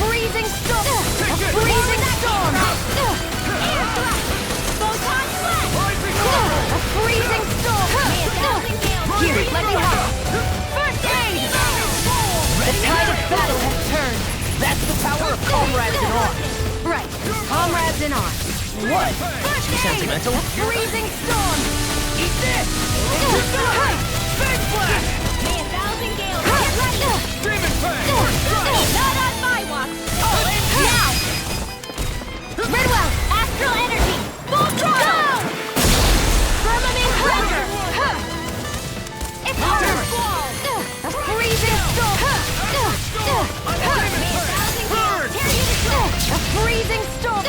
freezing storm! A freezing storm! Air thrust! Photon blast! A freezing storm! Here, let me help! First aid! The tide of battle has turned! That's the power of comrades in arms. Right, comrades in arms. What? First Too aid! sentimental? A freezing storm! Eat this! Big blast! May 1,000 gales get ready! Demon Fang! Not on my watch! All in now! Redwell, astral energy! Full throttle! Firmament cleanser! It's over! A freezing storm! May 1,000 gales tear you to shreds! A freezing storm!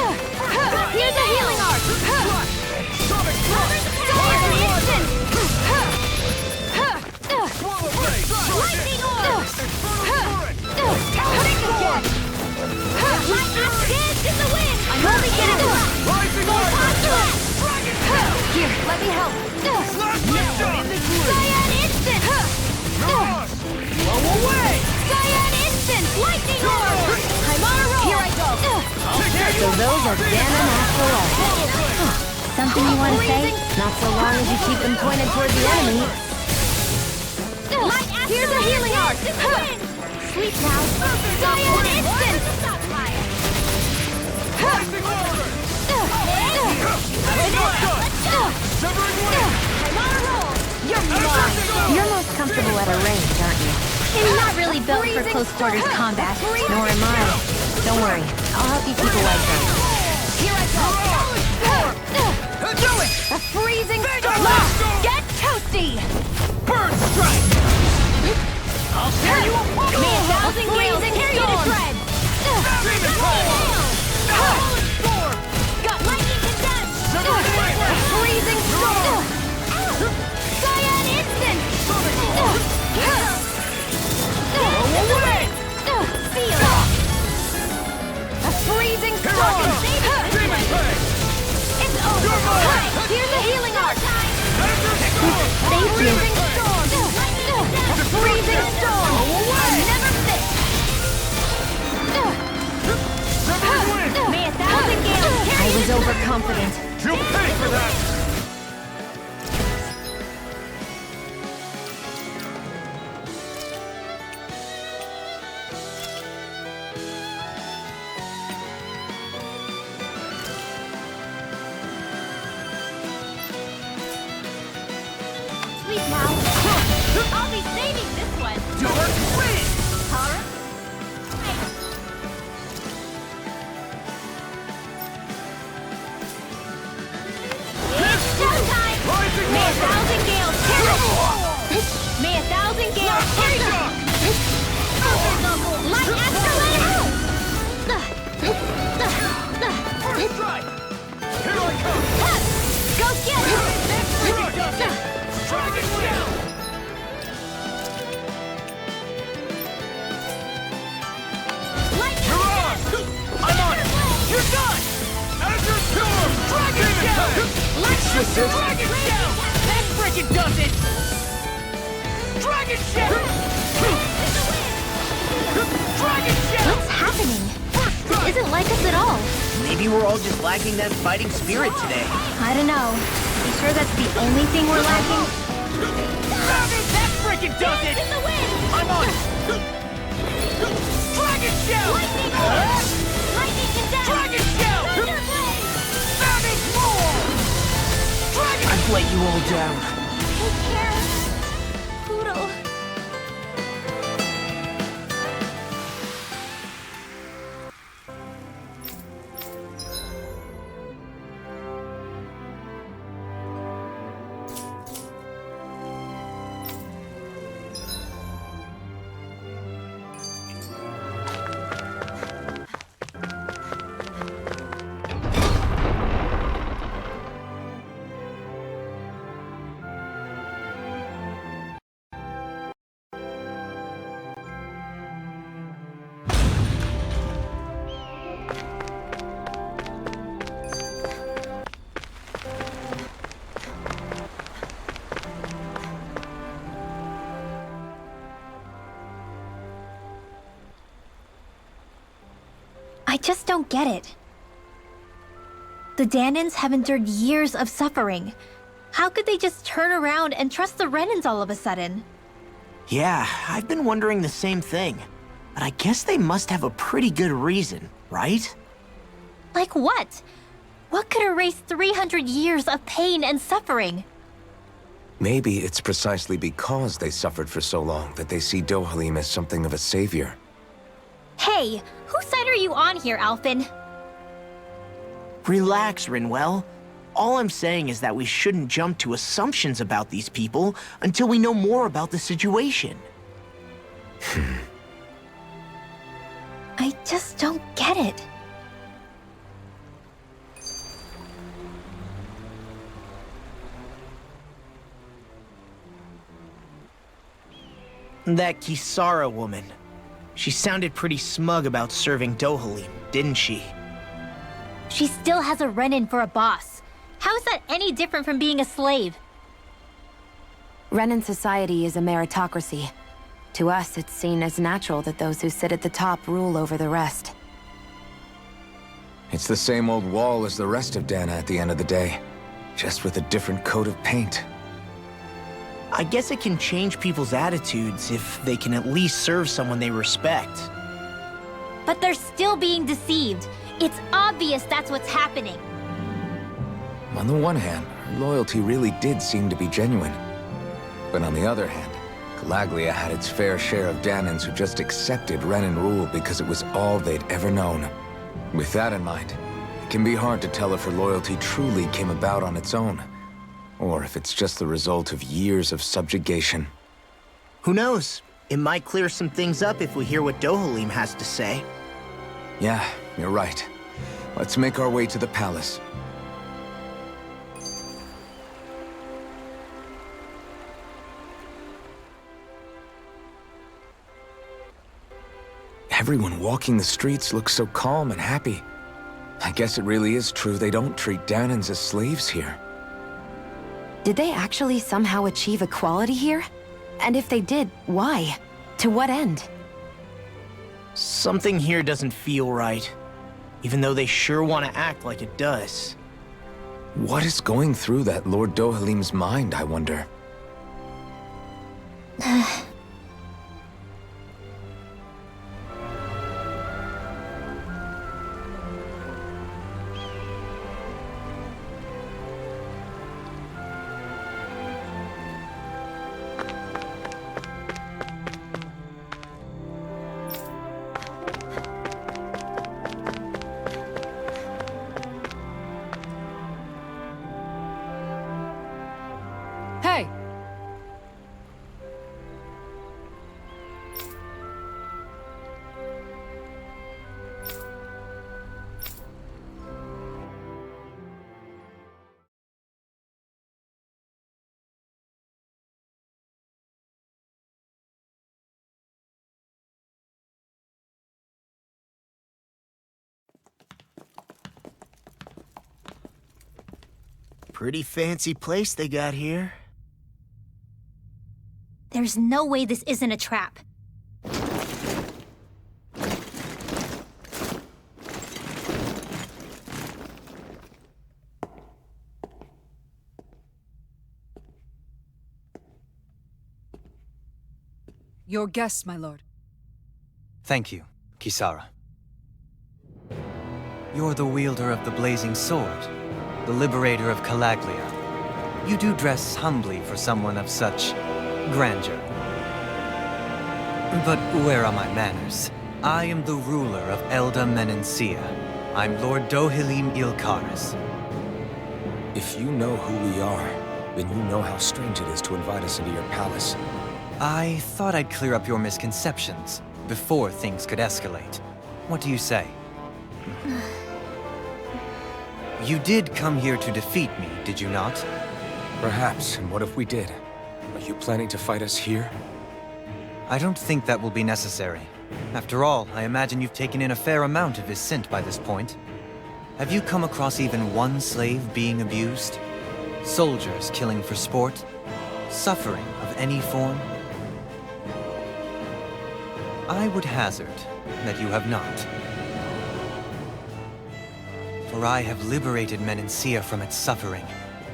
Here's a healing arc! Sonic thrust! Fire instant! Lightning orb! Take again! Light up dance in the wind! I'm only getting Rising Photon blast! Dragon Tail! Here, let me help! Cyan Cyan instant! Blow away! Cyan instant! Lightning orb! I'm on a roll! Here I go! So those are Ganon after all. Something you want to say? Not so long as you keep them pointed toward the enemy. Here's a healing arc! Sleep now! Cyan instant! Rising order! Severing wind! I'm on a roll! You're mine! You're most comfortable at a range, aren't you? I'm not really built for close quarters combat, nor am I. Don't worry, I'll help you keep away from it. Here I go! Do it! A freezing storm! Get toasty! Burn strike! I'll tear you apart! May 1,000 gales tear you to shreds! Demon Fang! Storm! Got lightning condensed! Severing wind! A freezing storm! Cyan instant! Blow away! Seal! A freezing Here storm! I go! Demon Fang! It's over! You're mine! Here's a healing arc! Ender Storm! Thank you. Freezing storm! A freezing storm! I'm never fit! Severing wind! May 1,000 gales I carry was overconfident. You'll pay for that! Sleep now! I'll be saving this one! Dark wind! Alright. It's showtime! Rising May wind! 1,000 gales carry May 1,000 gales carry Light escalator! First strike! Here I come! Go get it! Dragon Shell! Lightning You're on! I'm on it! You're done! Azure Storm! Dragon Shell! Lightning Dragon Shell! That frickin' does it! Dragon Shell! Dragon Shell! What's happening? This isn't like us at all. Maybe we're all just lacking that fighting spirit today. I don't know. You sure that's the only thing we're lacking? That frickin' does it! in the wind! I'm on it! Dragon Shell! Lightning orb! Lightning condensed! Dragon Shell! Thunderblade! Savage Roar! Dragon I've let you all down. Take care, Poodle. I just don't get it. The Danans have endured years of suffering. How could they just turn around and trust the Renans all of a sudden? Yeah, I've been wondering the same thing. But I guess they must have a pretty good reason, right? Like what? What could erase 300 years of pain and suffering? Maybe it's precisely because they suffered for so long that they see Dohalim as something of a savior. Hey, whose side are you on here, Alphen? Relax, Rinwell. All I'm saying is that we shouldn't jump to assumptions about these people until we know more about the situation. I just don't get it. That Kisara woman. She sounded pretty smug about serving Dohalim, didn't she? She still has a Renan for a boss. How is that any different from being a slave? Renan society is a meritocracy. To us, it's seen as natural that those who sit at the top rule over the rest. It's the same old wall as the rest of Dana at the end of the day, just with a different coat of paint. I guess it can change people's attitudes if they can at least serve someone they respect. But they're still being deceived. It's obvious that's what's happening. On the one hand, her loyalty really did seem to be genuine. But on the other hand, Calaglia had its fair share of Danans who just accepted Renan rule because it was all they'd ever known. With that in mind, it can be hard to tell if her loyalty truly came about on its own, or if it's just the result of years of subjugation. Who knows? It might clear some things up if we hear what Dohalim has to say. Yeah, you're right. Let's make our way to the palace. Everyone walking the streets looks so calm and happy. I guess it really is true they don't treat Danans as slaves here. Did they actually somehow achieve equality here? And if they did, why? To what end? Something here doesn't feel right, even though they sure want to act like it does. What is going through that Lord Dohalim's mind, I wonder? Hey! Pretty fancy place they got here. There's no way this isn't a trap. Your guest, my lord. Thank you, Kisara. You're the wielder of the blazing sword, the liberator of Calaglia. You do dress humbly for someone of such grandeur. But where are my manners? I am the ruler of Elda Menencia. I'm Lord Dohalim Ilkaris. If you know who we are, then you know how strange it is to invite us into your palace. I thought I'd clear up your misconceptions before things could escalate. What do you say? You did come here to defeat me, did you not? Perhaps, and what if we did? Are you planning to fight us here? I don't think that will be necessary. After all, I imagine you've taken in a fair amount of his scent by this point. Have you come across even one slave being abused? Soldiers killing for sport? Suffering of any form? I would hazard that you have not. For I have liberated Menancia from its suffering,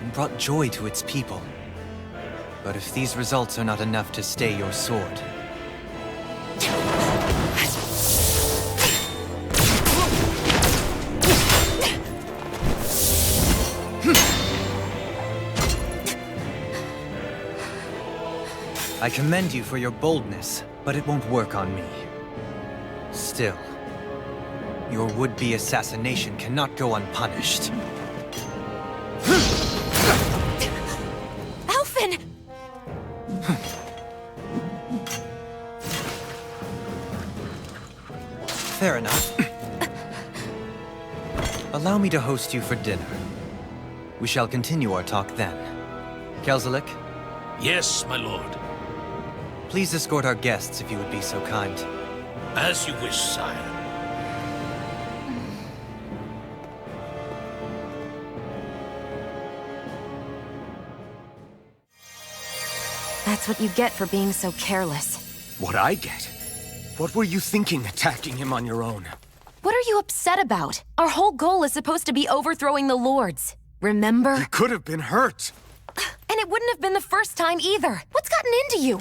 and brought joy to its people. But if these results are not enough to stay your sword... I commend you for your boldness, but it won't work on me. Still, your would-be assassination cannot go unpunished. Alphen! Fair enough. Allow me to host you for dinner. We shall continue our talk then. Kelzelik, Yes, my lord. please escort our guests if you would be so kind. As you wish, sire. That's what you get for being so careless. What I get? What were you thinking attacking him on your own? What are you upset about? Our whole goal is supposed to be overthrowing the Lords. Remember? He could have been hurt. And it wouldn't have been the first time either. What's gotten into you?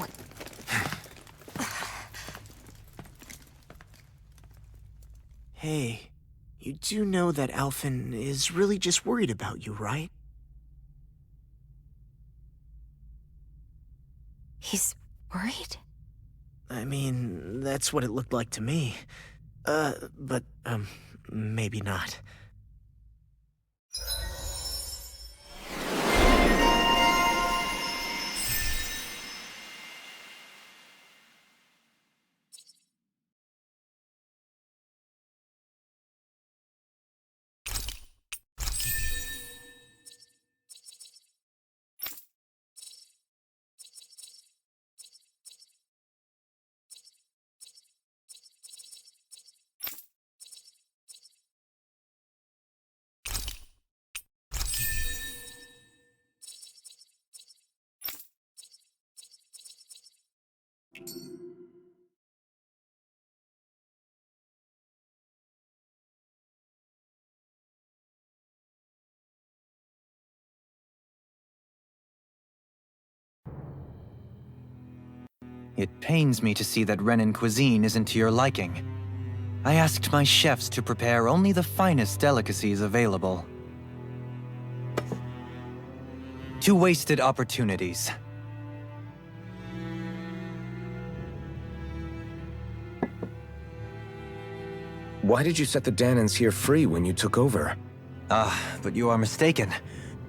Hey, you do know that Alphen is really just worried about you, right? He's worried? I mean, that's what it looked like to me. But maybe not. It pains me to see that Renan cuisine isn't to your liking. I asked my chefs to prepare only the finest delicacies available. 2 wasted opportunities. Why did you set the Danans here free when you took over? But you are mistaken.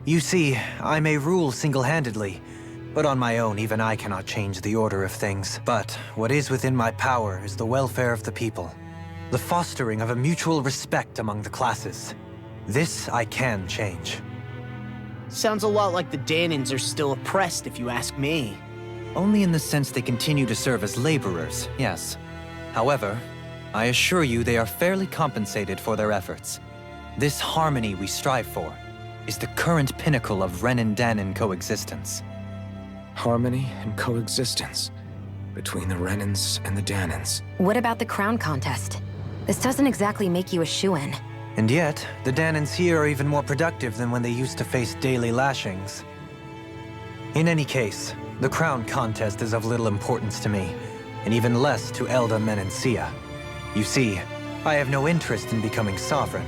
You see, I may rule single-handedly, but on my own, even I cannot change the order of things. But what is within my power is the welfare of the people. The fostering of a mutual respect among the classes. This I can change. Sounds a lot like the Danans are still oppressed, if you ask me. Only in the sense they continue to serve as laborers, yes. However, I assure you they are fairly compensated for their efforts. This harmony we strive for is the current pinnacle of Renan-Danan coexistence. Harmony and coexistence between the Renans and the Danans. What about the crown contest? This doesn't exactly make you a shoo-in. And yet, the Danans here are even more productive than when they used to face daily lashings. In any case, the crown contest is of little importance to me, and even less to Elda Menancia. You see, I have no interest in becoming sovereign.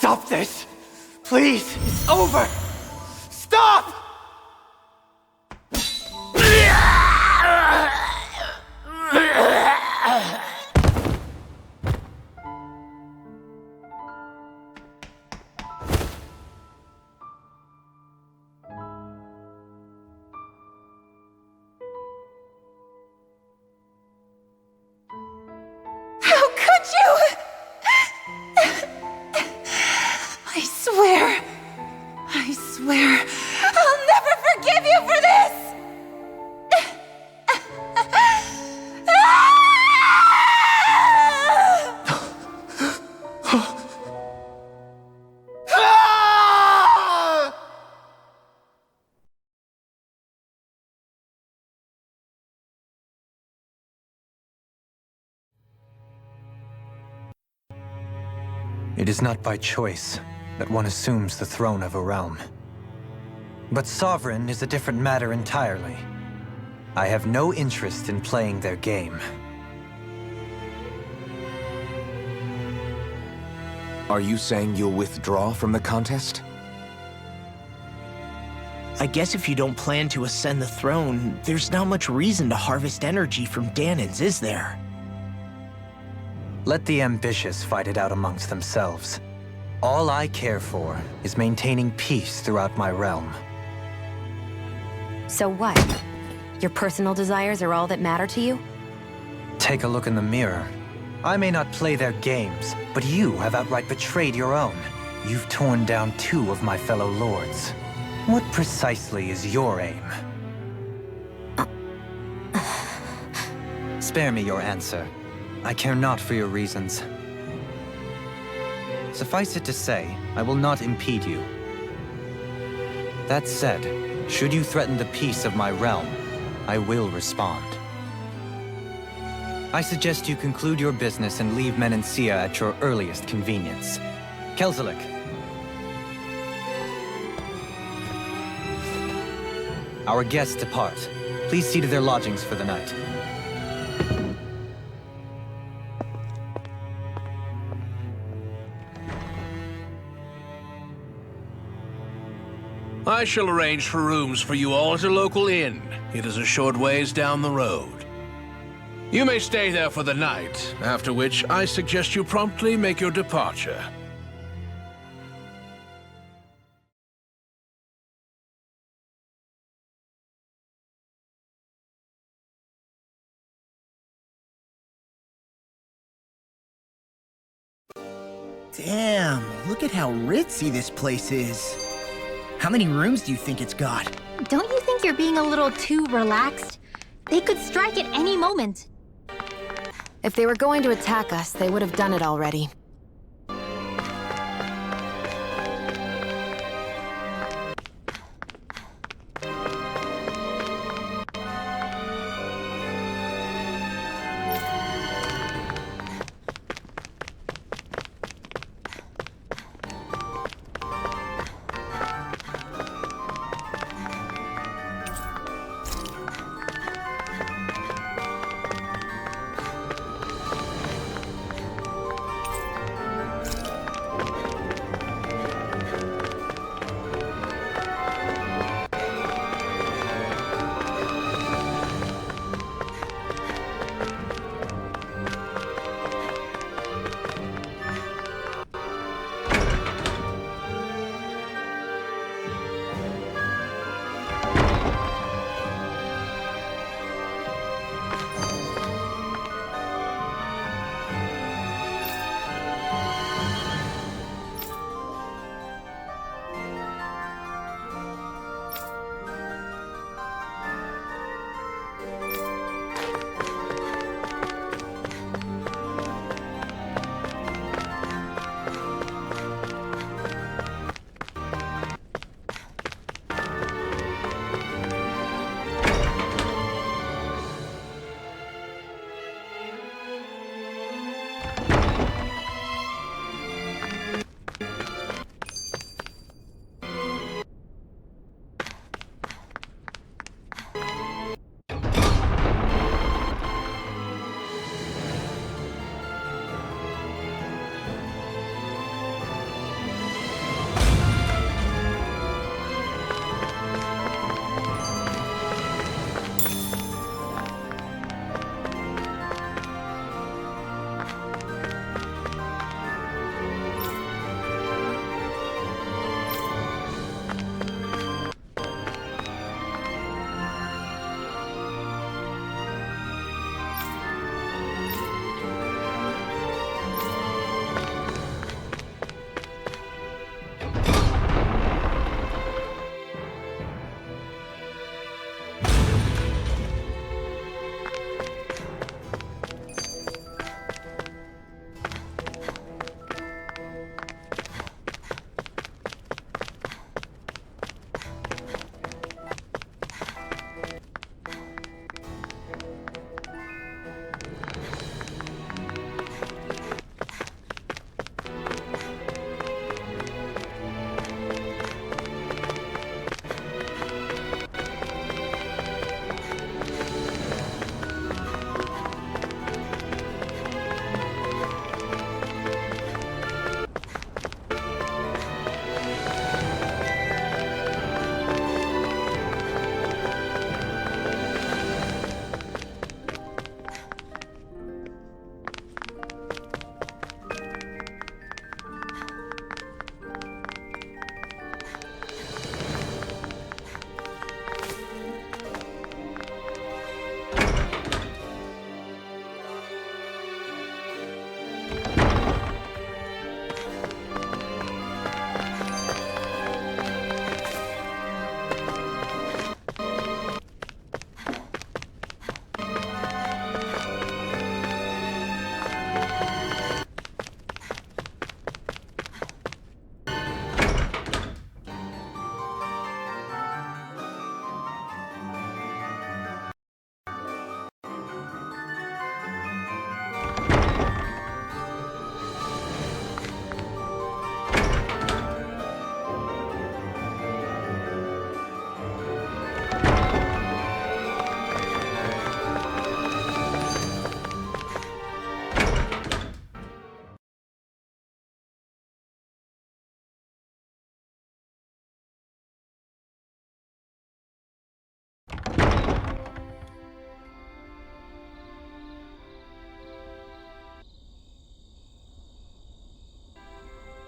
Stop this! Please! It's over! Stop! How could you? I swear, I'll never forgive you for this! It is not by choice that one assumes the throne of a realm. But sovereign is a different matter entirely. I have no interest in playing their game. Are you saying you'll withdraw from the contest? I guess if you don't plan to ascend the throne, there's not much reason to harvest energy from Danans, is there? Let the ambitious fight it out amongst themselves. All I care for is maintaining peace throughout my realm. So what? Your personal desires are all that matter to you? Take a look in the mirror. I may not play their games, but you have outright betrayed your own. You've torn down 2 of my fellow lords. What precisely is your aim? Spare me your answer. I care not for your reasons. Suffice it to say, I will not impede you. That said, should you threaten the peace of my realm, I will respond. I suggest you conclude your business and leave Menancia at your earliest convenience. Kelzelik. Our guests depart. Please see to their lodgings for the night. I shall arrange for rooms for you all at a local inn. It is a short ways down the road. You may stay there for the night, after which I suggest you promptly make your departure. Damn, look at how ritzy this place is. How many rooms do you think it's got? Don't you think you're being a little too relaxed? They could strike at any moment. If they were going to attack us, they would have done it already.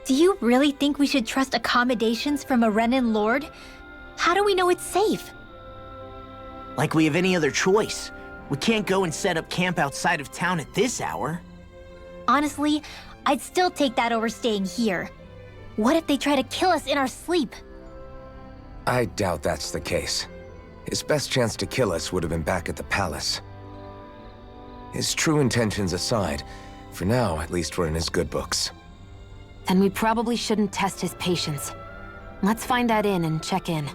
Do you really think we should trust accommodations from a Renin lord? How do we know it's safe? Like we have any other choice. We can't go and set up camp outside of town at this hour. Honestly, I'd still take that over staying here. What if they try to kill us in our sleep? I doubt that's the case. His best chance to kill us would have been back at the palace. His true intentions aside, for now, at least we're in his good books. Then we probably shouldn't test his patience. Let's find that inn and check in.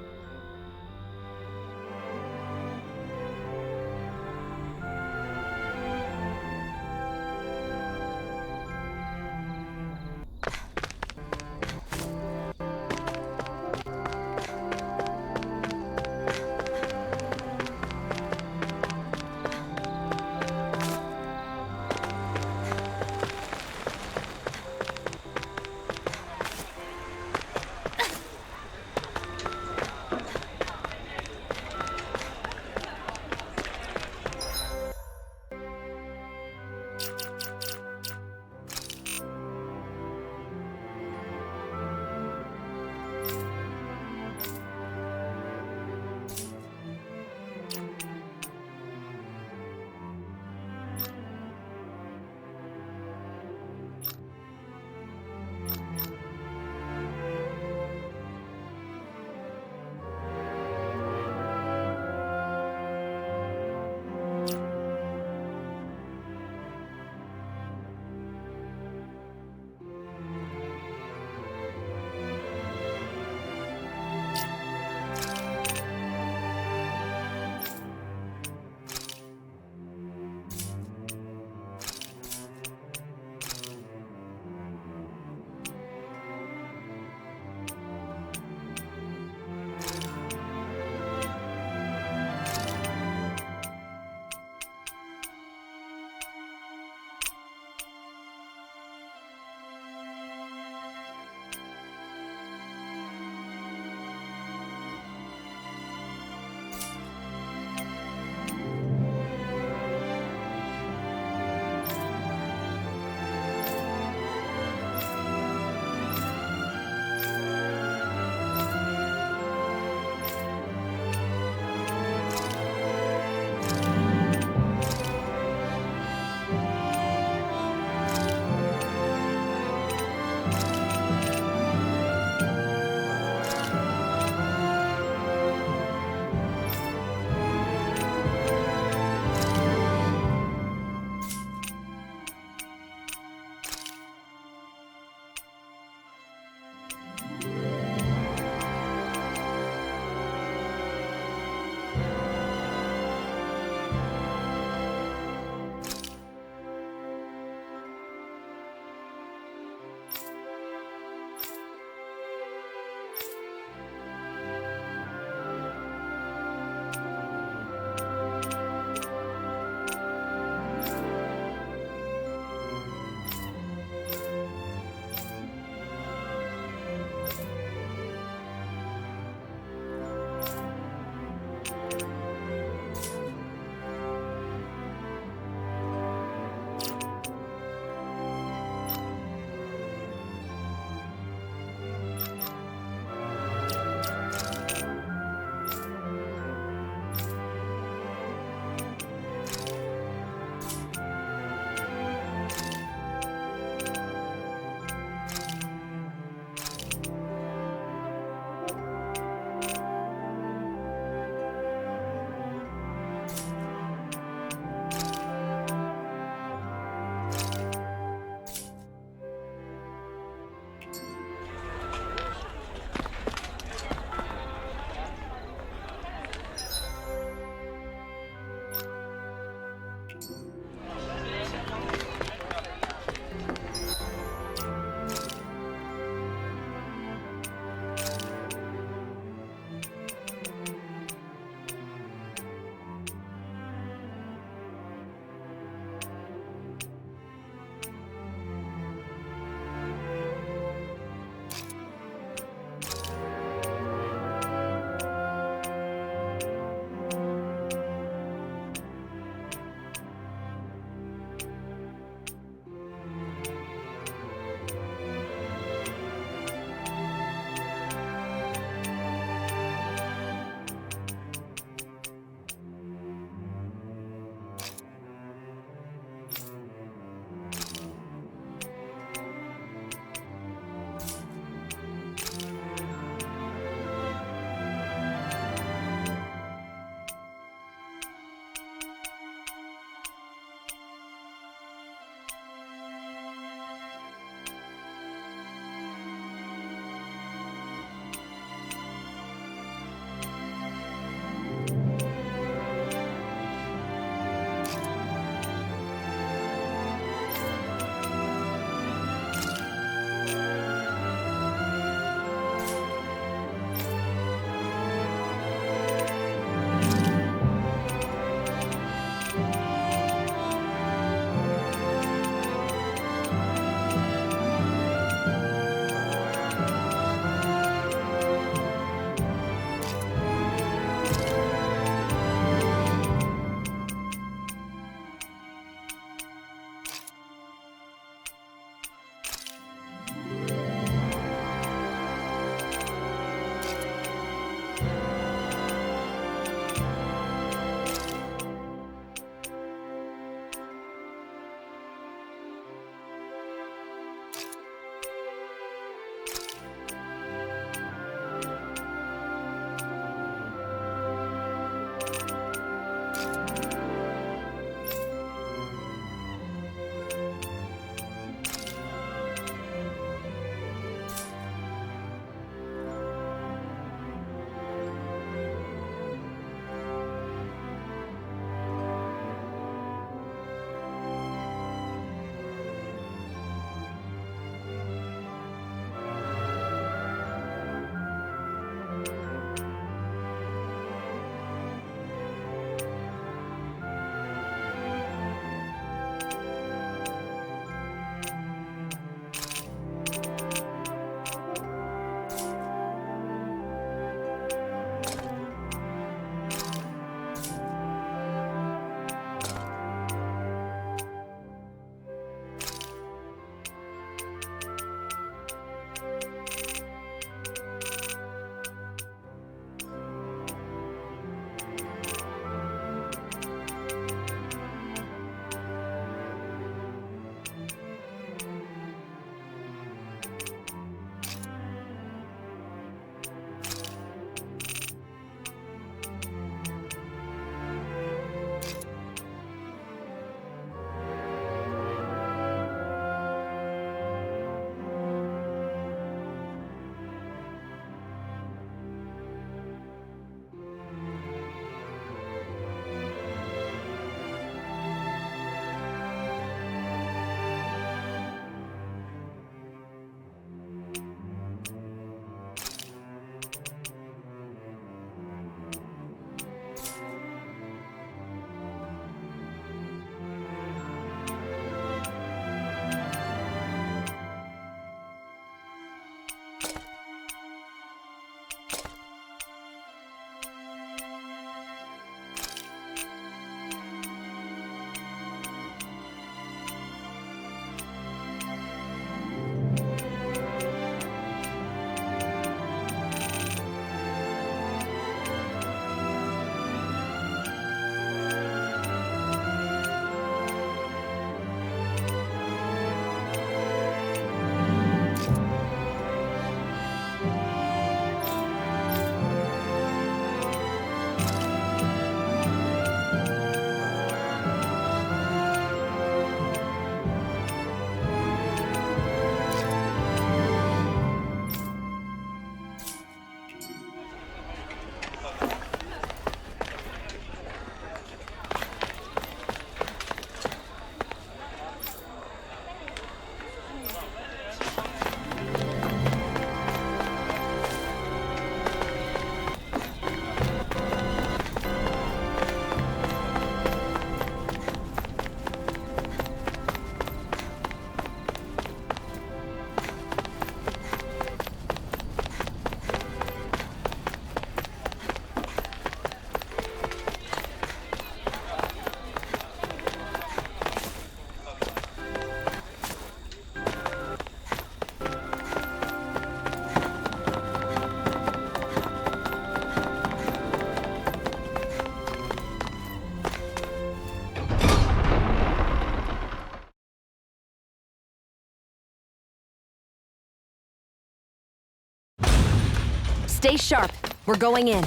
Stay sharp. We're going in.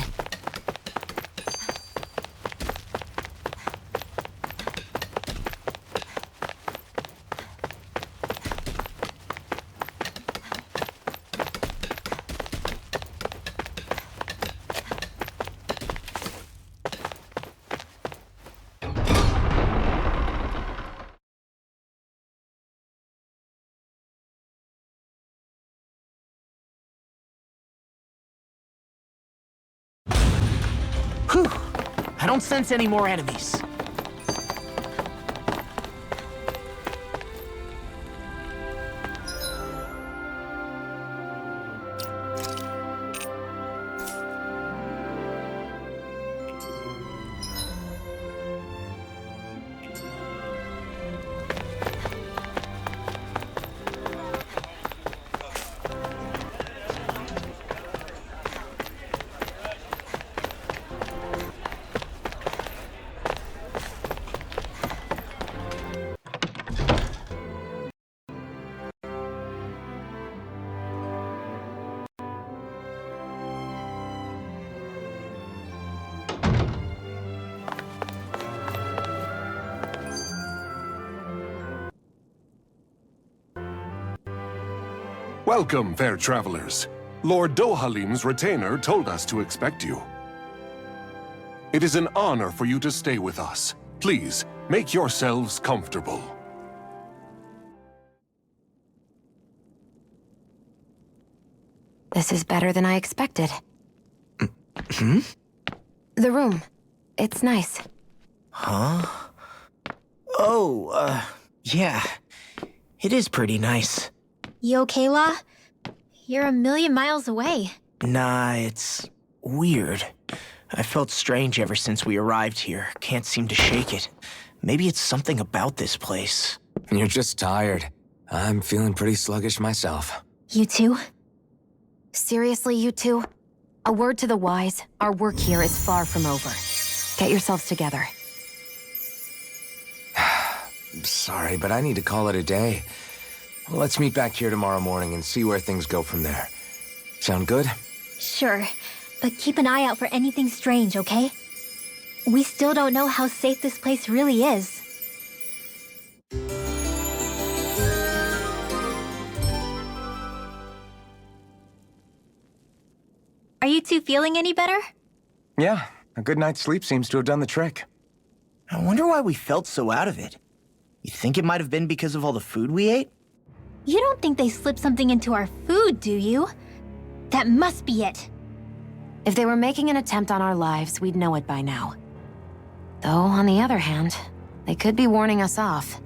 Whew! I don't sense any more enemies. Welcome, fair travelers. Lord Dohalim's retainer told us to expect you. It is an honor for you to stay with us. Please, make yourselves comfortable. This is better than I expected. Hmm? The room. It's nice. Huh? Oh, yeah. It is pretty nice. You okay, La? You're a million miles away. Nah, it's weird. I felt strange ever since we arrived here. Can't seem to shake it. Maybe it's something about this place. You're just tired. I'm feeling pretty sluggish myself. You too? Seriously, you two? A word to the wise, our work here is far from over. Get yourselves together. Sorry, but I need to call it a day. Let's meet back here tomorrow morning and see where things go from there. Sound good? Sure, but keep an eye out for anything strange, okay? We still don't know how safe this place really is. Are you two feeling any better? Yeah, a good night's sleep seems to have done the trick. I wonder why we felt so out of it. You think it might have been because of all the food we ate? You don't think they slipped something into our food, do you? That must be it. If they were making an attempt on our lives, we'd know it by now. Though, on the other hand, they could be warning us off.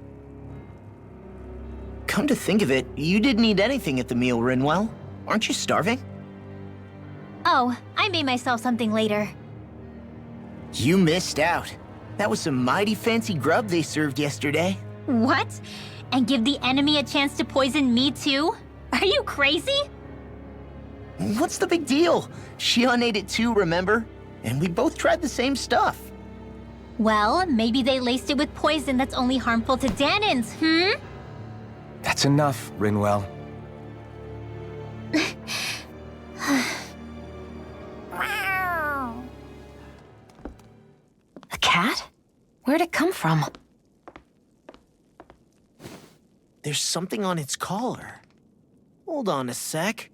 Come to think of it, you didn't eat anything at the meal, Rinwell. Aren't you starving? Oh, I made myself something later. You missed out. That was some mighty fancy grub they served yesterday. What? And give the enemy a chance to poison me too? Are you crazy? What's the big deal? Shion ate it too, remember? And we both tried the same stuff. Well, maybe they laced it with poison that's only harmful to Danins, hmm? That's enough, Rinwell. A cat? Where'd it come from? There's something on its collar. Hold on a sec.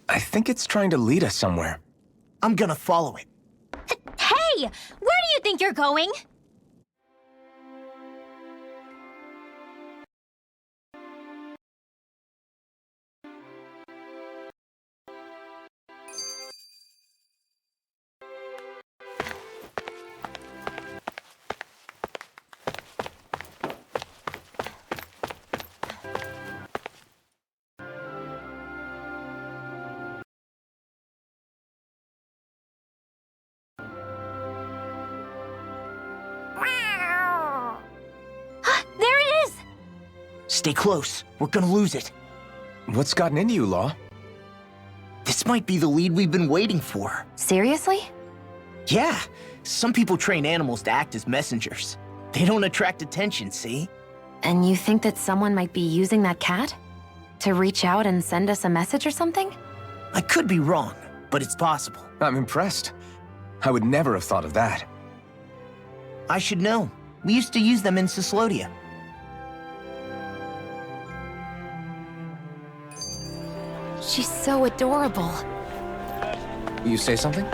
I think it's trying to lead us somewhere. I'm gonna follow it. Hey! Where do you think you're going? There it is! Stay close. We're gonna lose it. What's gotten into you, Law? This might be the lead we've been waiting for. Seriously? Yeah, some people train animals to act as messengers. They don't attract attention, see? And you think that someone might be using that cat? To reach out and send us a message or something? I could be wrong, but it's possible. I'm impressed. I would never have thought of that. I should know. We used to use them in Cyslodia. She's so adorable. You say something?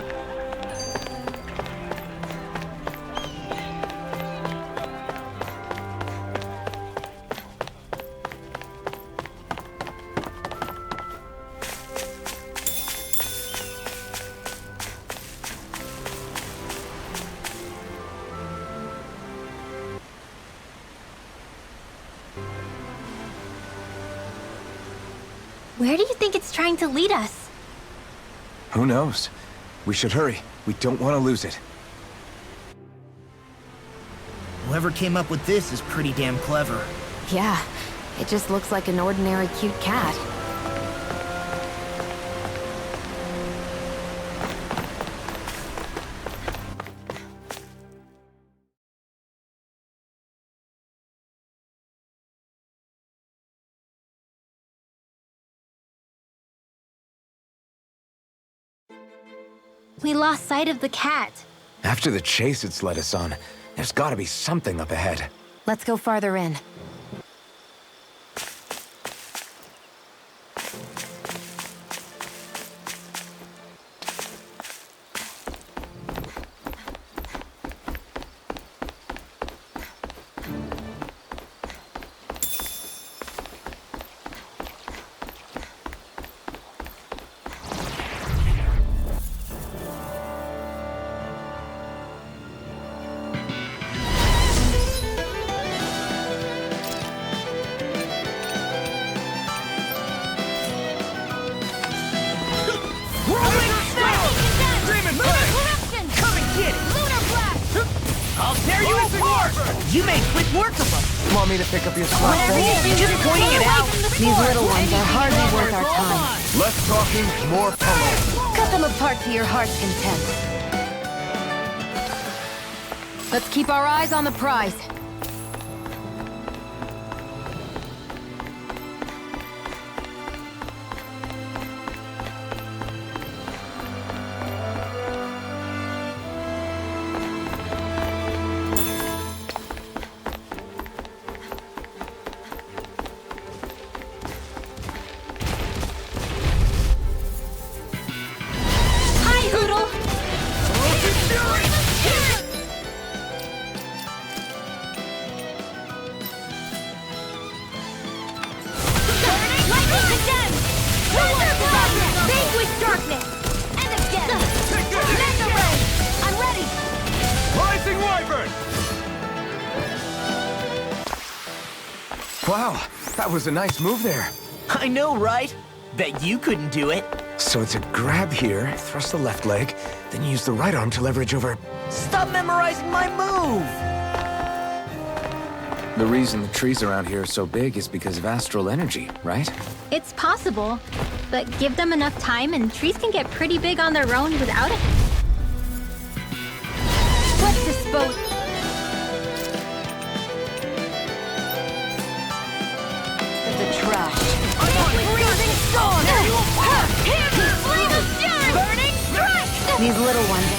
Where do you think it's trying to lead us? Who knows? We should hurry. We don't want to lose it. Whoever came up with this is pretty damn clever. Yeah, it just looks like an ordinary cute cat. We lost sight of the cat. After the chase it's led us on, there's gotta be something up ahead. Let's go farther in. You made quick work of them. Want me to pick up your slack then? Just pointing it out. These little ones are hardly worth our time. Less talking, more pulling. Cut them apart to your heart's content. Let's keep our eyes on the prize. Wow, that was a nice move there. I know, right? Bet you couldn't do it. So it's a grab here, thrust the left leg, then use the right arm to leverage over... Stop memorizing my move! The reason the trees around here are so big is because of astral energy, right? It's possible, but give them enough time and trees can get pretty big on their own without it. Let's dispose... of the trash. Freezing storm! Flame of fury! Burning strike! These little ones...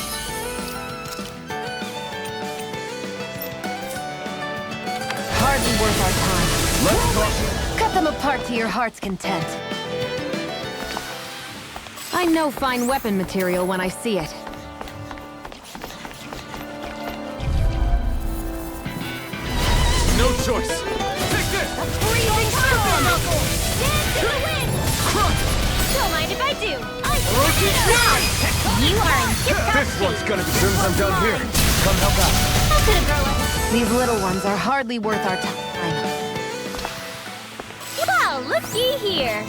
hardly worth our time. Let's talk. Cut them apart to your heart's content. I know fine weapon material when I see it. No choice. Take this! Freezing storm! Dance to the wind! Don't mind if I do! You are in tip-top This one's gonna be... As soon as I'm done here, come help out. How could a girl like... These little ones are hardly worth our time. Well, looky here!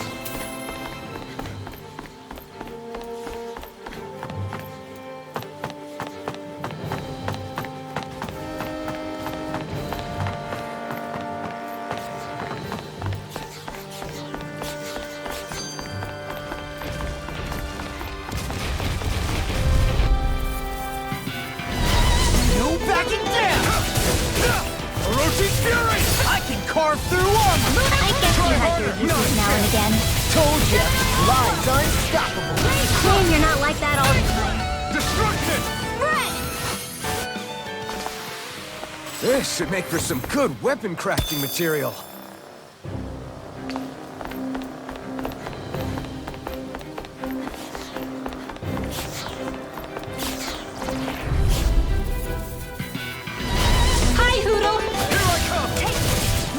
No backing down! Orochi's fury! I can carve through armor! I guess you had your uses now and again. Told ya, live's unstoppable! Shame you're not like that all the time. Destruction! Red! This should make for some good weapon crafting material. Hi, Hoodle! Here I come! Take it!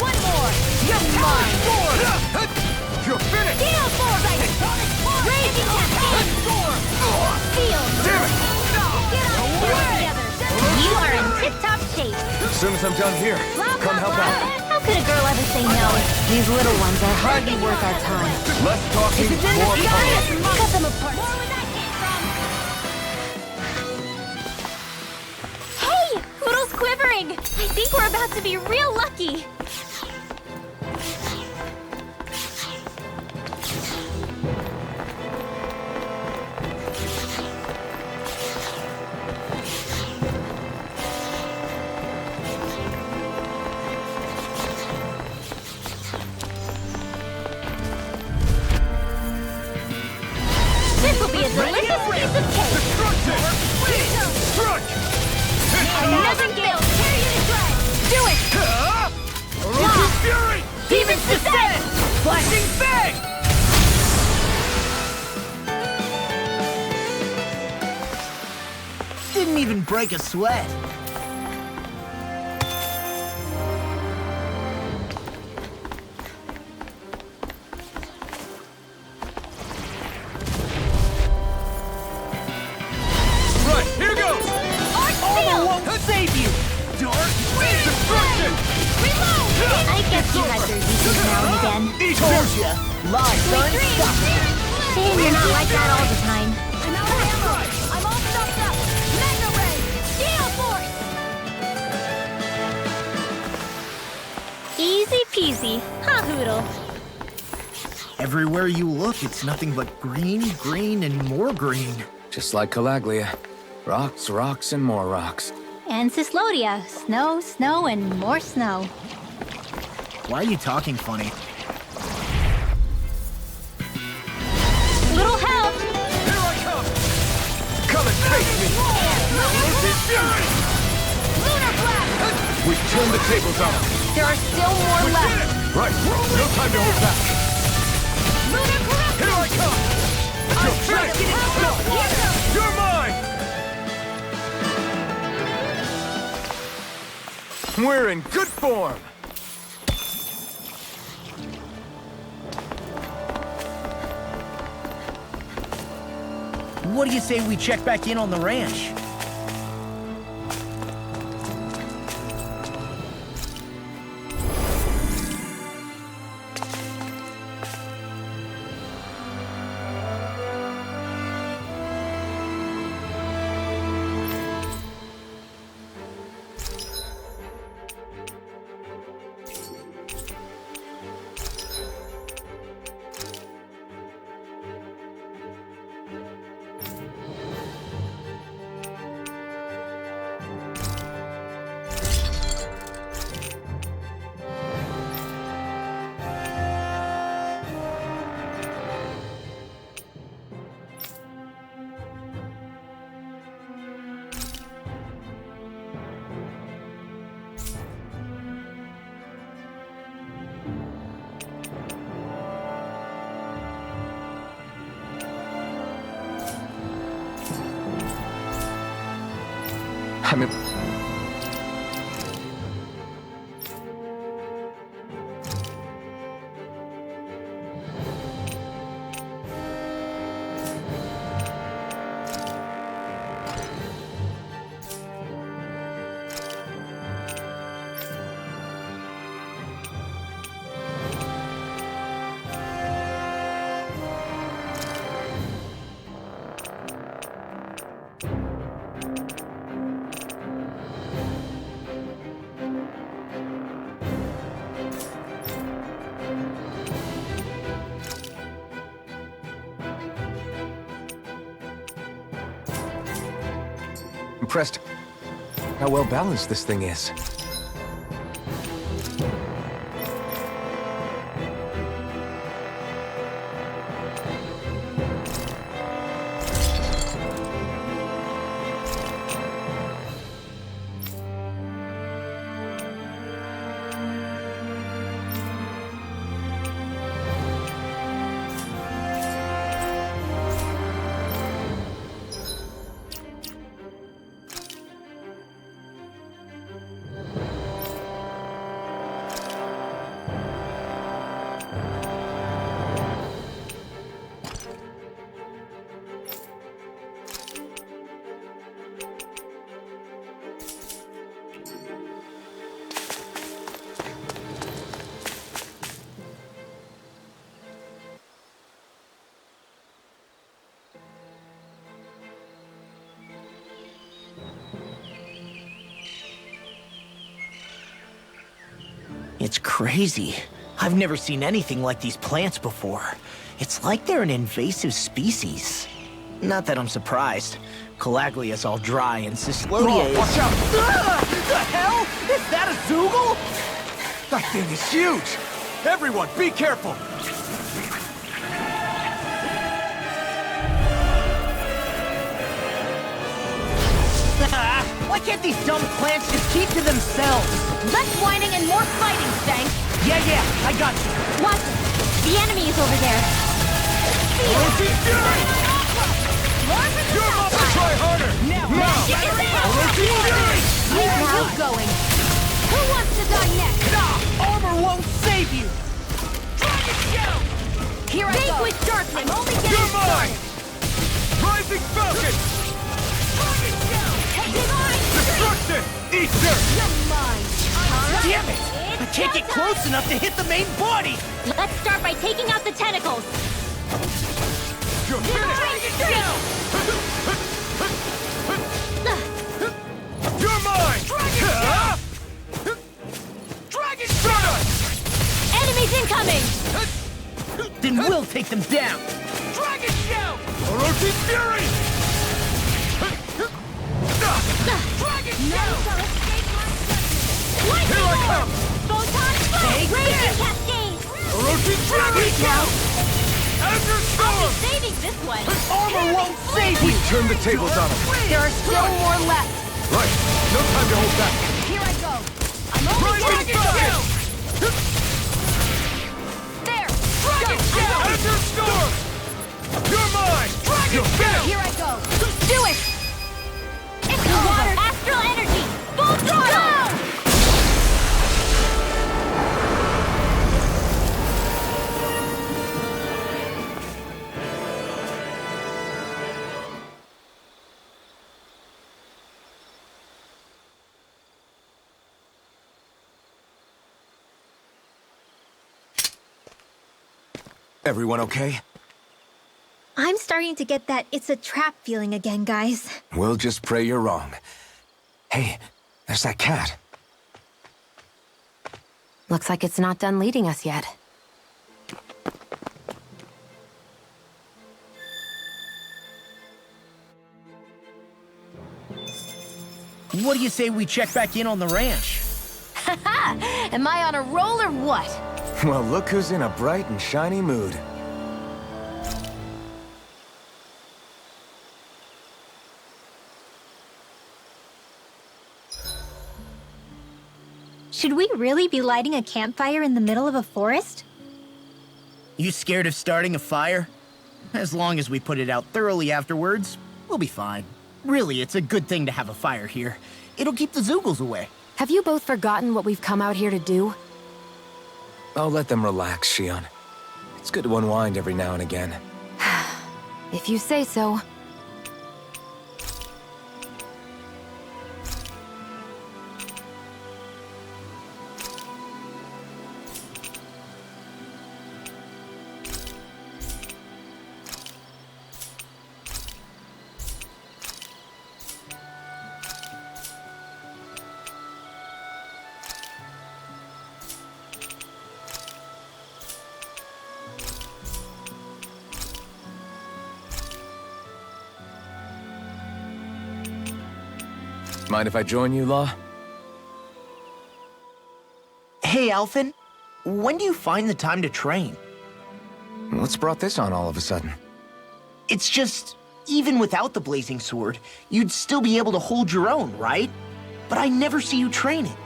One more! You're mine! You're finished! Gale Force! Raging Cascade! Field! Damn it! Get on it! Together! You are in tip-top shape. As soon as I'm done here, come help out. How could a girl ever say no? These little ones are hardly worth our time. Less talking, more punching. Cut them apart. Where would that came from? Hey! Hoodle's quivering! I think we're about to be real lucky. This will be a delicious piece of cake. Destruction! Strike! Another gale, tear you to shreds. Do it! Orochi's Fury! Demon's Descent! Flashing Fang! Didn't even break a sweat. Right, here goes! Armor won't save you! Dark Destruction! I guess you had your uses now and again. Told ya, live's unstoppable! Shame you're not like that all the time. I'm out of ammo! I'm all stuffed up! Mega Ray! Gale Force! Easy peasy, huh, Hoodle? Everywhere you look, it's nothing but green, green, and more green. Just like Calaglia. Rocks, rocks, and more rocks. And Cyslodia, snow, snow, and more snow. Why are you talking funny? Little help! Here I come! Come and face me! Orochi's Fury! Lunar Blast! We've turned the tables on them. There are still more We did left. it! Right, no time to hold back. Lunar Corruption! Here I come! You're finished! You're mine! We're in good form. What do you say we check back in on the ranch? I mean... Impressed how well balanced this thing is. It's crazy. I've never seen anything like these plants before. It's like they're an invasive species. Not that I'm surprised. Calaglia's all dry and Cyslodia is... Watch out! The hell? Is that a Zoogle? That thing is huge! Everyone, be careful! Why can't these dumb plants just keep to themselves? Less whining and more fighting, Stank. Yeah, I got you. Watch it. The enemy is over there. Orochi Fury! You're about to try harder! Now, Orochi Fury! Where are you going? Who wants to die next? Armor won't save you! Dragon Show! Here I go. Vanquish darkness. I'm only getting You're mine! started. Rising Falcon! Dragon Show! Taking on! Destruction! Easter! You're mine. Damn it! I can't get close enough to hit the main body! Let's start by taking out the tentacles. You're finished! You're mine! Dragon Shut Enemies incoming! Then we'll take them down! Dragon Show! Orochi Fury! Dragon Show! Here I come! Photon Blast! Take Raging this! Cascade! Orochi Fury! Ender Storm! Saving this one! Armor won't save you! Turn the tables on him! There are still more left! Right! No time to hold back! Here I go! I'm only Rising Dragon Falcon! Show! There! Dragon Show! Ender Storm! You're mine! You're finished! Here I go! Do it! It's over! Astral Energy! Full throttle! Everyone okay? I'm starting to get that it's a trap feeling again, guys. We'll just pray you're wrong. Hey, there's that cat. Looks like it's not done leading us yet. What do you say we check back in on the ranch? Am I on a roll or what? Well, look who's in a bright and shiny mood. Should we really be lighting a campfire in the middle of a forest? You scared of starting a fire? As long as we put it out thoroughly afterwards, we'll be fine. Really, it's a good thing to have a fire here. It'll keep the Zoogles away. Have you both forgotten what we've come out here to do? I'll let them relax, Shion. It's good to unwind every now and again. If you say so. Mind if I join you, Law? Hey, Alphen. When do you find the time to train? What's brought this on all of a sudden? It's just, even without the blazing sword, you'd still be able to hold your own, right? But I never see you training.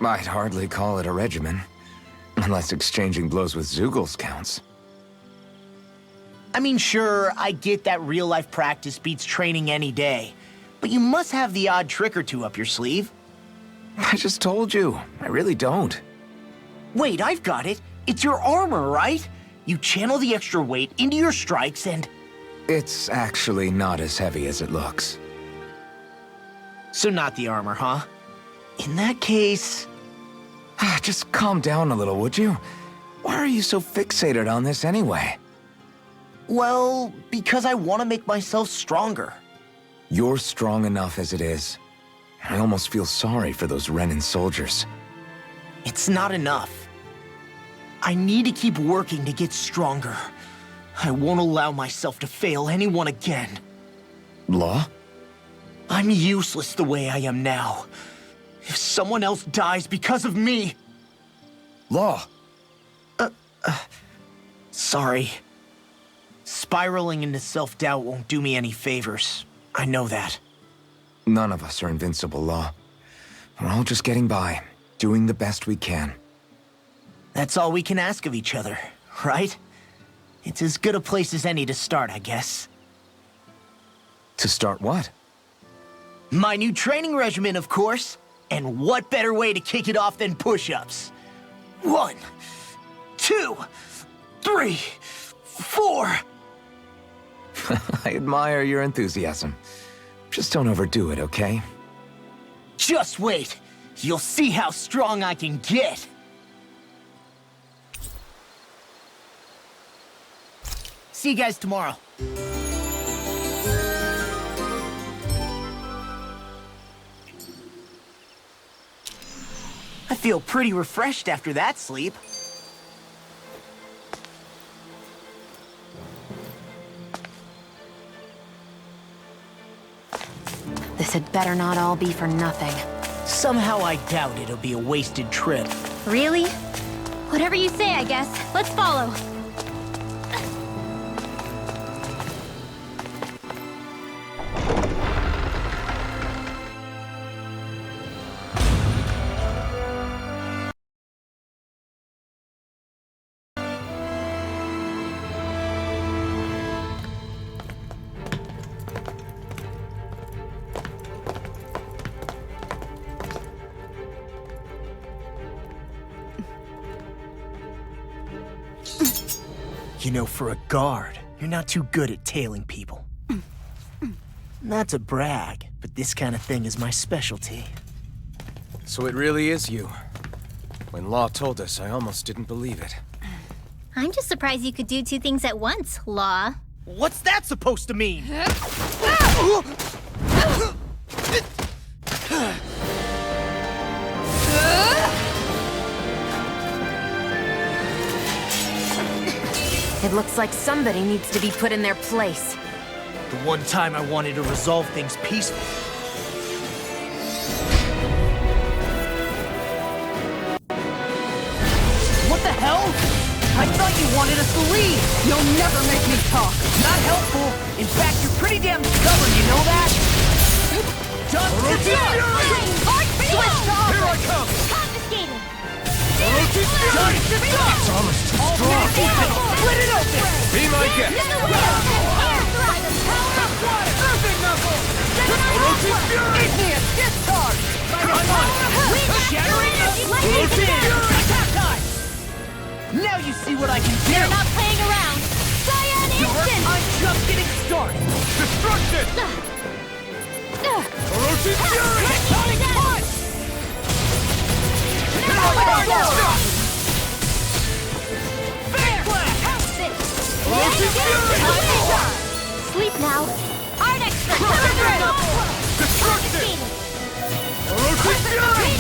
I'd hardly call it a regimen. Unless exchanging blows with Zoogles counts. I mean, sure, I get that real-life practice beats training any day. But you must have the odd trick or two up your sleeve. I just told you. I really don't. Wait, I've got it. It's your armor, right? You channel the extra weight into your strikes and... It's actually not as heavy as it looks. So not the armor, huh? In that case... Just calm down a little, would you? Why are you so fixated on this anyway? Well, because I want to make myself stronger. You're strong enough as it is. I almost feel sorry for those Renin soldiers. It's not enough. I need to keep working to get stronger. I won't allow myself to fail anyone again. Law? I'm useless the way I am now. If someone else dies because of me... Law! Sorry. Spiraling into self-doubt won't do me any favors. I know that. None of us are invincible, Law. We're all just getting by, doing the best we can. That's all we can ask of each other, right? It's as good a place as any to start, I guess. To start what? My new training regimen, of course. And what better way to kick it off than push-ups? 1, 2, 3, 4. I admire your enthusiasm. Just don't overdo it, okay? Just wait. You'll see how strong I can get. See you guys tomorrow. I feel pretty refreshed after that sleep. This had better not all be for nothing. Somehow I doubt it'll be a wasted trip. Really? Whatever you say, I guess. Let's follow. You know, for a guard, you're not too good at tailing people. Not to brag, but this kind of thing is my specialty. So it really is you. When Law told us, I almost didn't believe it. I'm just surprised you could do two things at once, Law. What's that supposed to mean? It looks like somebody needs to be put in their place. The one time I wanted to resolve things peacefully. What the hell? I thought you wanted us to leave! You'll never make me talk! Not helpful! In fact, you're pretty damn stubborn, you know that? Just Switch off! Here I come! Confiscated! It's almost too strong! Split it open! Be my guest! Earthing knuckle! Igneous discharge! Shattering! Attack time! Now you see what I can do! You're not playing around! Cyan instant! I'm just getting started! Destruction! Orochi Fury! Tectonic punch! Orochi Fury! Sleep now! Art expert coming through! Destruction! Orochi Fury!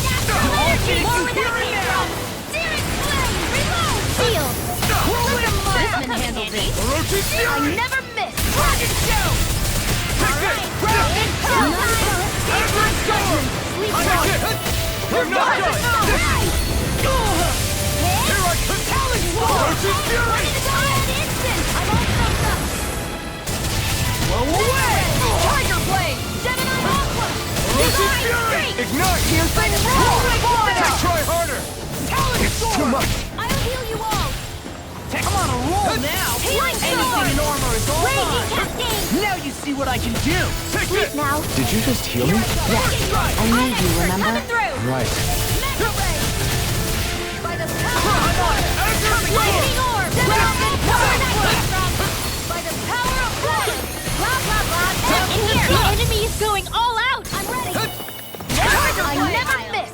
All getting here and now! Searing flame! Reload! Shield! This man handled it! Orochi I Fury! never miss! Dragon Shell! Take this! Sleep I now! get it! We're not done! Here I come! Talon Sword! Orochi Fury! I'm all frozen up! Blow away! Tiger Blade! Gemini Aqua! Orochi Divine Fury! Streak! Ignite! Piercing Roar! Try harder! Talon Sword! Too much! I'll heal you all! I'm on a roll now! Healing Anything sword! in armor is all Raging mine! Cascade! Now you see what I can do! Take Sleep this! now! Did you just heal me? I need you, remember? Coming through! Right. Mega Ray! By the power of water! Lightning Orb! By the power of water! Blah, blah, blah! In here! The enemy is going all out! I'm ready! I never miss!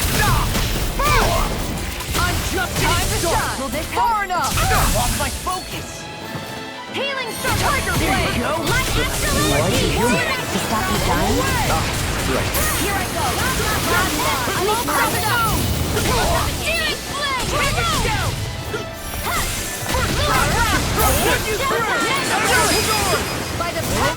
I'm just getting started! Will this far enough? Lost my focus! Healing Storm! Tiger Blade! you go. Light Absolute! To stop you dying? Here I go! Blah, blah, blah! I'm all covered up! Searing By the power.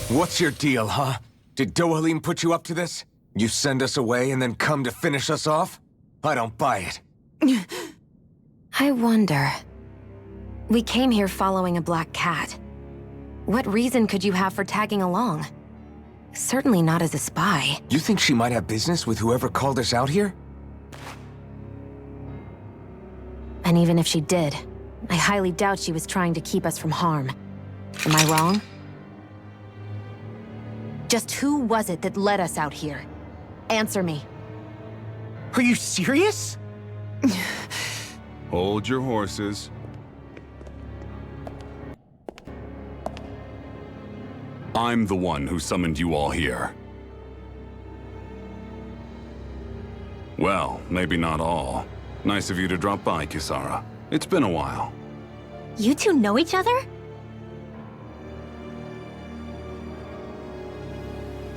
What's your deal, huh? Did Dohalim put you up to this? You send us away and then come to finish us off? I don't buy it. I wonder. We came here following a black cat. What reason could you have for tagging along? Certainly not as a spy. You think she might have business with whoever called us out here? And even if she did, I highly doubt she was trying to keep us from harm. Am I wrong? Just who was it that led us out here? Answer me. Are you serious? Hold your horses. I'm the one who summoned you all here. Well, maybe not all. Nice of you to drop by, Kisara. It's been a while. You two know each other?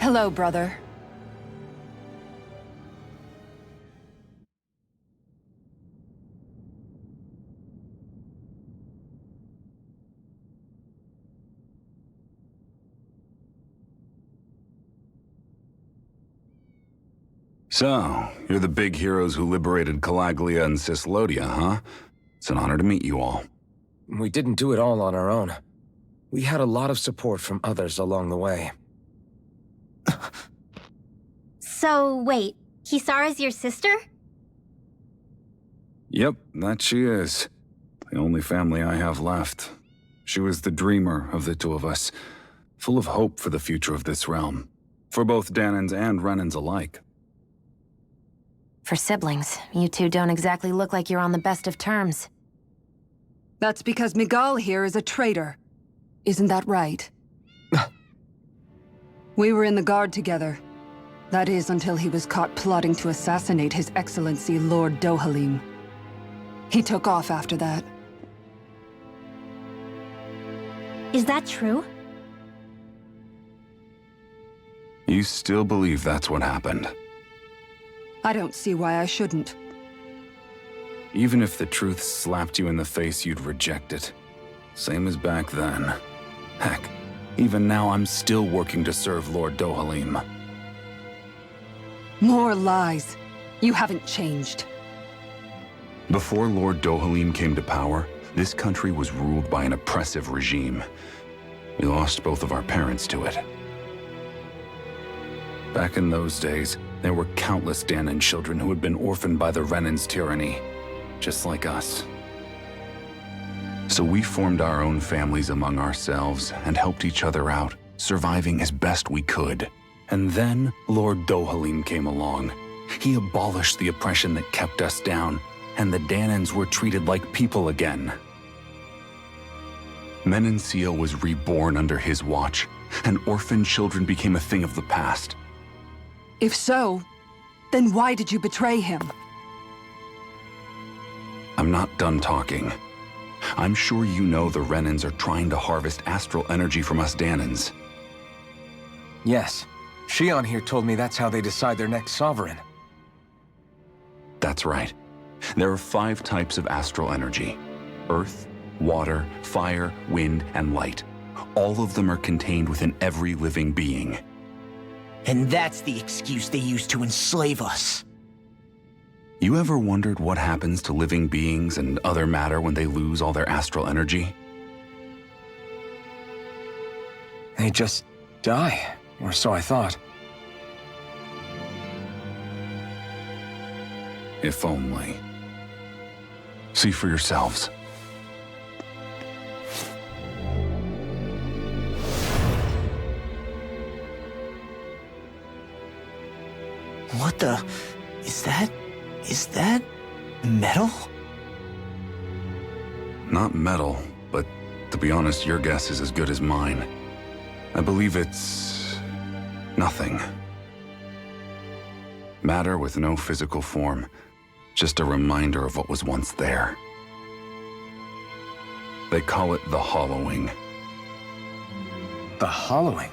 Hello, brother. So, you're the big heroes who liberated Calaglia and Cislodia, huh? It's an honor to meet you all. We didn't do it all on our own. We had a lot of support from others along the way. So, wait, Kisara's your sister? Yep, that she is. The only family I have left. She was the dreamer of the two of us, full of hope for the future of this realm, for both Danans and Renans alike. For siblings, you two don't exactly look like you're on the best of terms. That's because Miguel here is a traitor. Isn't that right? We were in the Guard together. That is, until he was caught plotting to assassinate His Excellency Lord Dohalim. He took off after that. Is that true? You still believe that's what happened? I don't see why I shouldn't. Even if the truth slapped you in the face, you'd reject it. Same as back then. Heck, even now I'm still working to serve Lord Dohalim. More lies. You haven't changed. Before Lord Dohalim came to power, this country was ruled by an oppressive regime. We lost both of our parents to it. Back in those days, there were countless Danan children who had been orphaned by the Renan's tyranny, just like us. So we formed our own families among ourselves and helped each other out, surviving as best we could. And then Lord Dohalim came along. He abolished the oppression that kept us down, and the Danans were treated like people again. Menancia was reborn under his watch, and orphaned children became a thing of the past. If so, then why did you betray him? I'm not done talking. I'm sure you know the Renans are trying to harvest astral energy from us Danans. Yes. Shion here told me that's how they decide their next sovereign. That's right. There are 5 types of astral energy. Earth, water, fire, wind, and light. All of them are contained within every living being. And that's the excuse they use to enslave us. You ever wondered what happens to living beings and other matter when they lose all their astral energy? They just die, or so I thought. If only. See for yourselves. What the... Is that... metal? Not metal, but to be honest, your guess is as good as mine. I believe it's... nothing. Matter with no physical form. Just a reminder of what was once there. They call it the hollowing. The hollowing.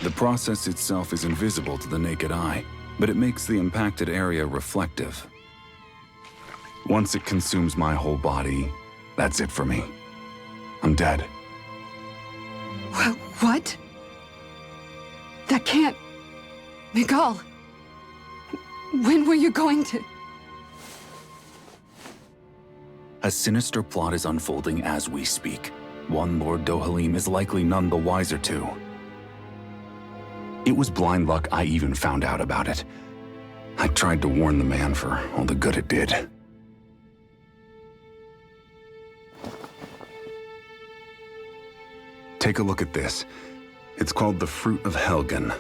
The process itself is invisible to the naked eye, but it makes the impacted area reflective. Once it consumes my whole body, that's it for me. I'm dead. What? That can't... Miguel, when were you going to... A sinister plot is unfolding as we speak. One Lord Dohalim is likely none the wiser to. It was blind luck I even found out about it. I tried to warn the man for all the good it did. Take a look at this. It's called the Fruit of Helgen.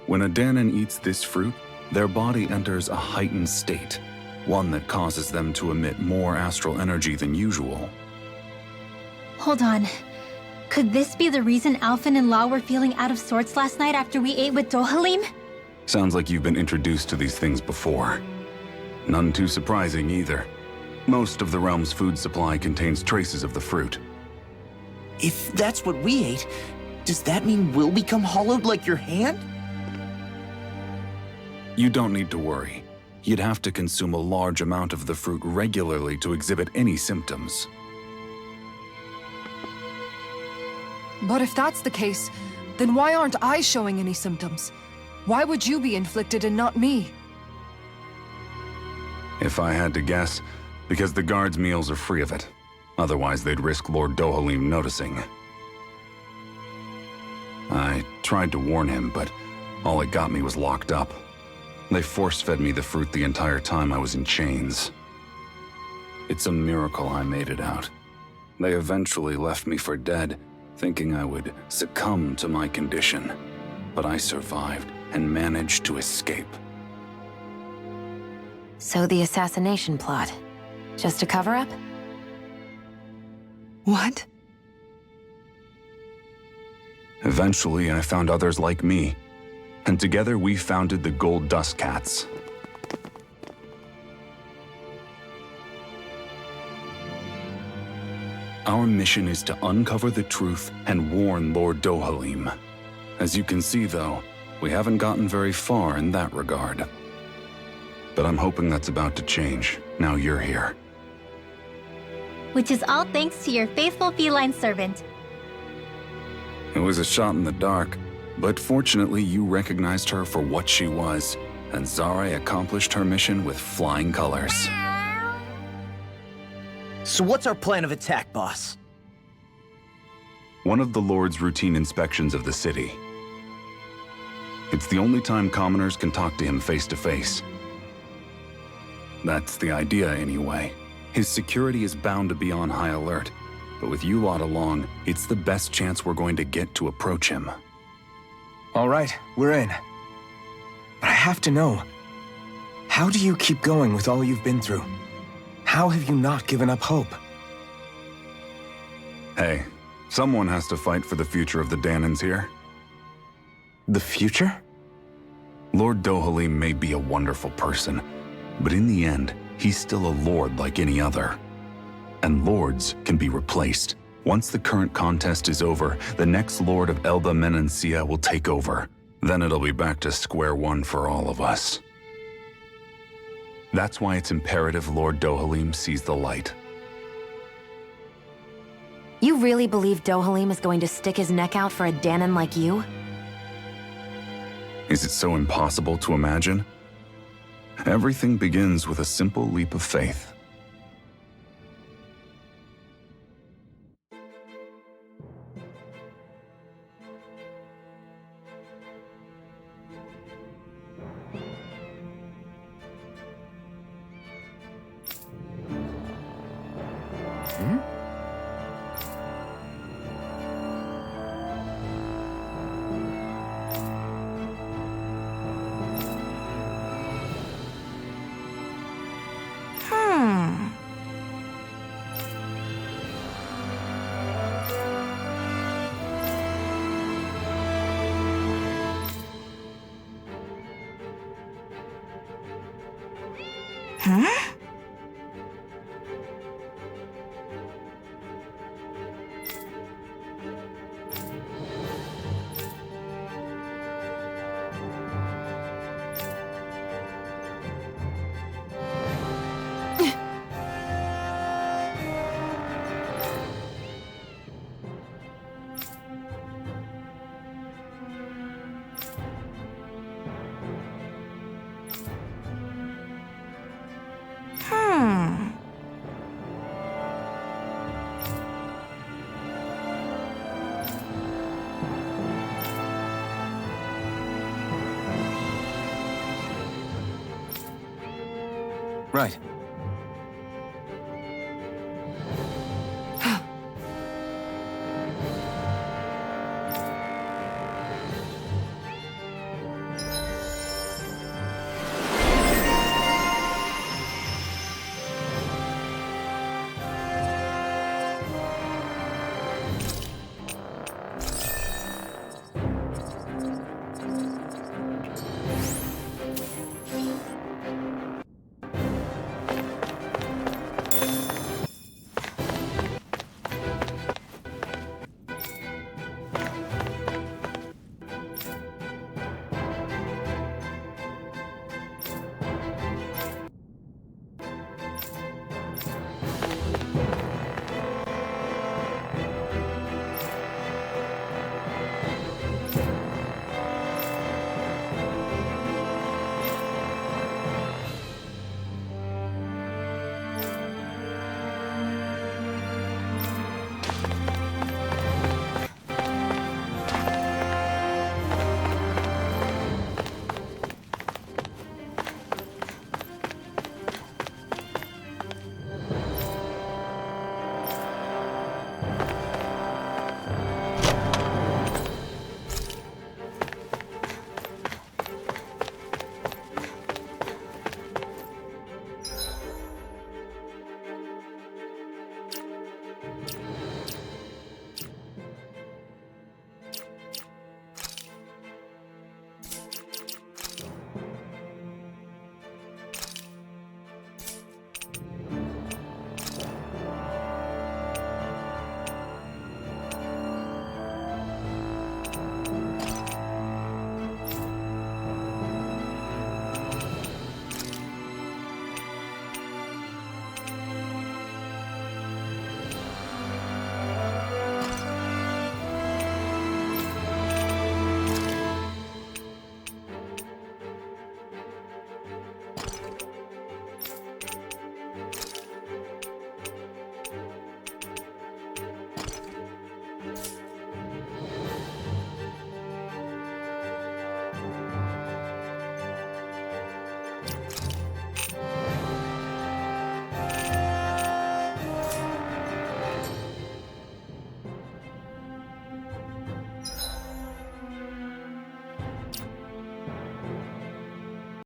When a Danon eats this fruit, their body enters a heightened state, one that causes them to emit more astral energy than usual. Hold on. Could this be the reason Alphen and Lao were feeling out of sorts last night after we ate with Dohalim? Sounds like you've been introduced to these things before. None too surprising either. Most of the realm's food supply contains traces of the fruit. If that's what we ate, does that mean we'll become hollowed like your hand? You don't need to worry. You'd have to consume a large amount of the fruit regularly to exhibit any symptoms. But if that's the case, then why aren't I showing any symptoms? Why would you be inflicted and not me? If I had to guess, because the guards' meals are free of it. Otherwise, they'd risk Lord Dohalim noticing. I tried to warn him, but all it got me was locked up. They force-fed me the fruit the entire time I was in chains. It's a miracle I made it out. They eventually left me for dead, thinking I would succumb to my condition. But I survived and managed to escape. So the assassination plot, just a cover-up? What? Eventually, I found others like me, and together we founded the Gold Dust Cats. Our mission is to uncover the truth and warn Lord Dohalim. As you can see, though, we haven't gotten very far in that regard. But I'm hoping that's about to change, now you're here. Which is all thanks to your faithful feline servant. It was a shot in the dark, but fortunately you recognized her for what she was, and Zare accomplished her mission with flying colors. So what's our plan of attack, boss? One of the Lord's routine inspections of the city. It's the only time commoners can talk to him face to face. That's the idea, anyway. His security is bound to be on high alert, but with you lot along, it's the best chance we're going to get to approach him. All right, we're in. But I have to know, how do you keep going with all you've been through? How have you not given up hope? Hey, someone has to fight for the future of the Danons here. The future? Lord Dohalim may be a wonderful person, but in the end, he's still a lord like any other. And lords can be replaced. Once the current contest is over, the next lord of Elba Menancia will take over. Then it'll be back to square one for all of us. That's why it's imperative Lord Dohalim sees the light. You really believe Dohalim is going to stick his neck out for a Danon like you? Is it so impossible to imagine? Everything begins with a simple leap of faith. Right.